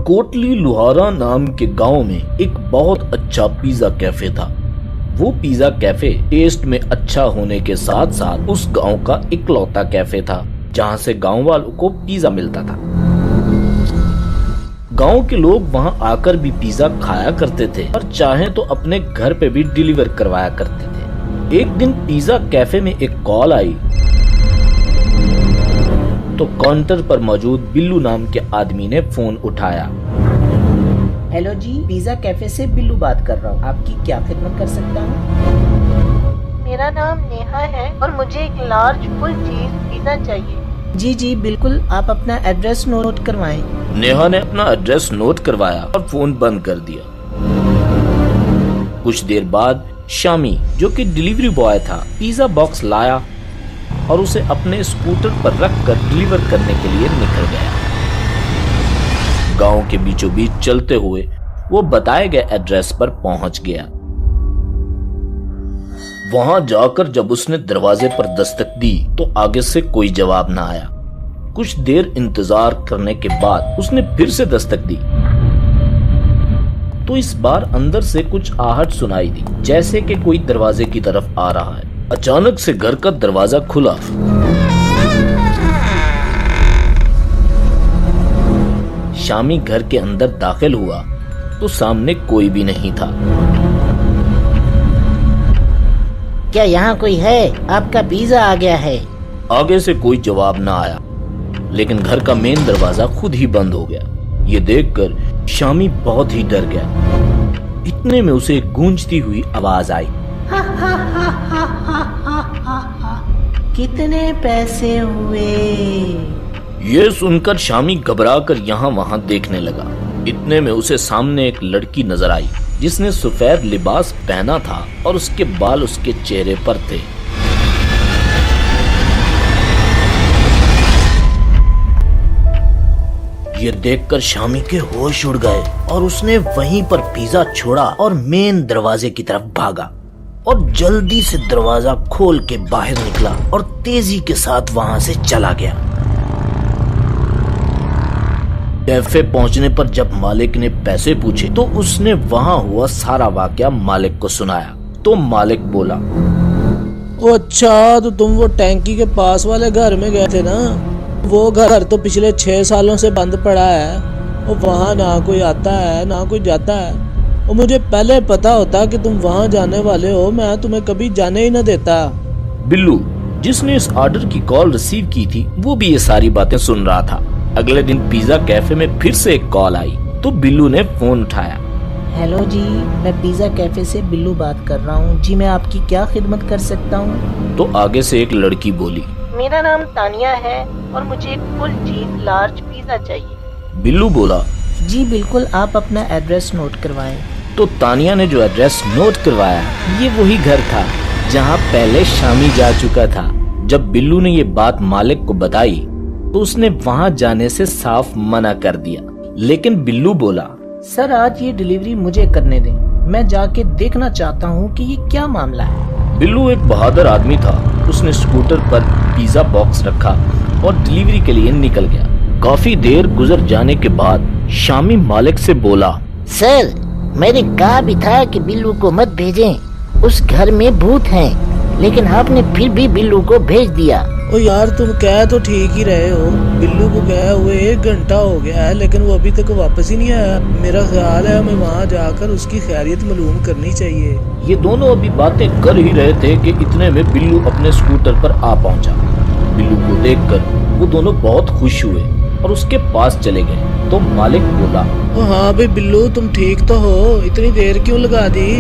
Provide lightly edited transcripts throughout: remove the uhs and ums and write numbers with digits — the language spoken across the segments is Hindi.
ककोटली लुहारा नाम के गांव में एक बहुत अच्छा पिज्जा कैफे था। वो पिज्जा कैफे टेस्ट में अच्छा होने के साथ साथ उस गांव का इकलौता कैफे था जहां से गांव वालों को पिज्जा मिलता था। गांव के लोग वहां आकर भी पिज्जा खाया करते थे और चाहे तो अपने घर पे भी डिलीवर करवाया करते थे। एक दिन पिज्जा कैफे में एक कॉल आई तो काउंटर पर मौजूद बिल्लू नाम के आदमी ने फोन उठाया। हेलो जी, पिज्जा कैफे से बिल्लू बात कर रहा हूँ, आपकी क्या खिदमत कर सकता हूँ? मेरा नाम नेहा है और मुझे एक लार्ज फुल चीज पिज्जा चाहिए। जी बिल्कुल, आप अपना एड्रेस नोट करवाएं। नेहा ने अपना एड्रेस नोट करवाया और फोन बंद कर दिया। कुछ देर बाद शामी, जो कि डिलीवरी बॉय था, पिज्जा बॉक्स लाया और उसे अपने स्कूटर पर रखकर डिलीवर करने के लिए निकल गया। गांव के बीचों बीच चलते हुए वो बताए गए एड्रेस पर पहुंच गया। वहां जाकर जब उसने दरवाजे पर दस्तक दी तो आगे से कोई जवाब न आया। कुछ देर इंतजार करने के बाद उसने फिर से दस्तक दी तो इस बार अंदर से कुछ आहट सुनाई दी, जैसे कि कोई दरवाजे की तरफ आ रहा है। अचानक से घर का दरवाजा खुला। शामी घर के अंदर दाखिल हुआ तो सामने कोई भी नहीं था। क्या यहाँ कोई है? आपका पिज्जा आ गया है। आगे से कोई जवाब ना आया, लेकिन घर का मेन दरवाजा खुद ही बंद हो गया। ये देखकर शामी बहुत ही डर गया। इतने में उसे एक गूंजती हुई आवाज आई। कितने पैसे हुए? ये सुनकर शामी घबराकर यहाँ वहाँ देखने लगा। इतने में उसे सामने एक लड़की नजर आई जिसने सफेद लिबास पहना था और उसके बाल उसके चेहरे पर थे। ये देखकर शामी के होश उड़ गए और उसने वहीं पर पिज्जा छोड़ा और मेन दरवाजे की तरफ भागा और जल्दी से दरवाजा खोल के बाहर निकला और तेजी के साथ वहां से चला गया। कैफे पहुंचने पर जब मालिक ने पैसे पूछे तो उसने वहां हुआ सारा वाकया मालिक को सुनाया। तो मालिक बोला, अच्छा, तो तुम वो टैंकी के पास वाले घर में गए थे ना? वो घर तो पिछले 6 सालों से बंद पड़ा है और वहाँ ना कोई आता है ना कोई जाता है। और मुझे पहले पता होता कि तुम वहाँ जाने वाले हो, मैं तुम्हें कभी जाने ही न देता। बिल्लू, जिसने इस ऑर्डर की कॉल रिसीव की थी, वो भी ये सारी बातें सुन रहा था। अगले दिन पिज्जा कैफे में फिर से एक कॉल आई तो बिल्लू ने फोन उठाया। हेलो जी, मैं पिज्जा कैफे से बिल्लू बात कर रहा हूँ। जी, मैं आपकी क्या खिदमत कर सकता हूँ? तो आगे से एक लड़की बोली, मेरा नाम तानिया है और मुझे एक फुल चीज लार्ज पिज्जा चाहिए। बिल्लू बोला, जी बिल्कुल, आप अपना एड्रेस नोट करवाएं। तो तानिया ने जो एड्रेस नोट करवाया, ये वही घर था जहाँ पहले शामी जा चुका था। जब बिल्लू ने ये बात मालिक को बताई तो उसने वहाँ जाने से साफ मना कर दिया। लेकिन बिल्लू बोला, सर आज ये डिलीवरी मुझे करने दें, मैं जाके देखना चाहता हूँ कि ये क्या मामला है। बिल्लू एक बहादुर आदमी था। उसने स्कूटर पर पिज्जा बॉक्स रखा और डिलीवरी के लिए निकल गया। काफी देर गुजर जाने के बाद शामी मालिक से बोला, सर मैंने कहा भी था कि बिल्लू को मत भेजें, उस घर में भूत हैं, लेकिन आपने फिर भी बिल्लू को भेज दिया। ओ यार, तुम कह तो ठीक ही रहे हो। बिल्लू को गए हुए 1 घंटा हो गया है, लेकिन वो अभी तक वापस ही नहीं आया। मेरा ख्याल है हमें वहाँ जाकर उसकी खैरियत मालूम करनी चाहिए। ये दोनों अभी बातें कर ही रहे थे कि इतने में बिल्लू अपने स्कूटर पर आ पहुंचा। बिल्लू को देखकर वो दोनों बहुत खुश हुए और उसके पास चले गए। तो मालिक बोला, हाँ भाई बिल्लू, तुम ठीक तो हो? इतनी देर क्यों लगा दी?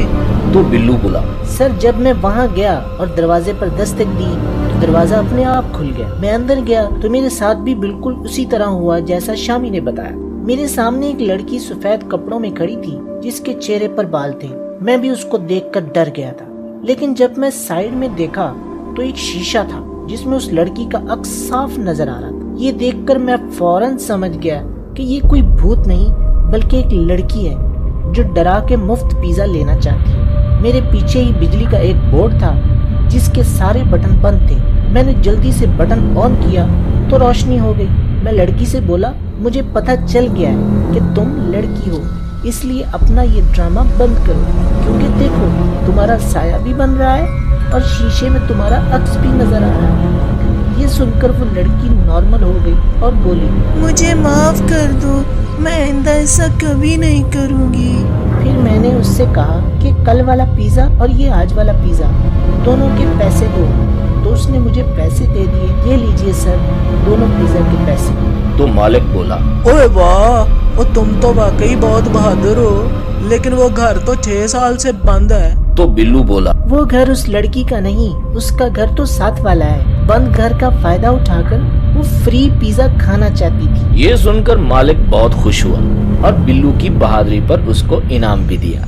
तो बिल्लू बोला, सर जब मैं वहाँ गया और दरवाजे पर दस्तक दी तो दरवाजा अपने आप खुल गया। मैं अंदर गया तो मेरे साथ भी बिल्कुल उसी तरह हुआ जैसा शामी ने बताया। मेरे सामने एक लड़की सफेद कपड़ों में खड़ी थी जिसके चेहरे पर बाल थे। मैं भी उसको देखकर डर गया था, लेकिन जब मैं साइड में देखा तो एक शीशा था जिसमें उस लड़की का अक्स साफ नजर आ रहा था। ये देखकर मैं फौरन समझ गया कि ये कोई भूत नहीं बल्कि एक लड़की है जो डरा के मुफ्त पिज्जा लेना चाहती है। मेरे पीछे ही बिजली का एक बोर्ड था जिसके सारे बटन बंद थे। मैंने जल्दी से बटन ऑन किया तो रोशनी हो गई। मैं लड़की से बोला, मुझे पता चल गया है कि तुम लड़की हो, इसलिए अपना ये ड्रामा बंद करो, क्योंकि देखो तुम्हारा साया भी बन रहा है और शीशे में तुम्हारा अक्स भी नजर आ रहा है। ये सुनकर वो लड़की नॉर्मल हो गई और बोली, मुझे माफ कर दो, मैं आइंदा ऐसा कभी नहीं करूँगी। फिर मैंने उससे कहा कि कल वाला पिज्जा और ये आज वाला पिज्जा दोनों के पैसे दो, तो उसने मुझे पैसे दे दिए। ये लीजिए सर, दोनों पिज्जा के पैसे। तो मालिक बोला, ओए वाह, ओ तुम तो वाकई बहुत बहादुर हो, लेकिन वो घर तो 6 साल से बंद है। तो बिल्लू बोला, वो घर उस लड़की का नहीं, उसका घर तो साथ वाला है। बंद घर का फायदा उठाकर वो फ्री पिज्जा खाना चाहती थी। ये सुनकर मालिक बहुत खुश हुआ और बिल्लू की बहादुरी पर उसको इनाम भी दिया।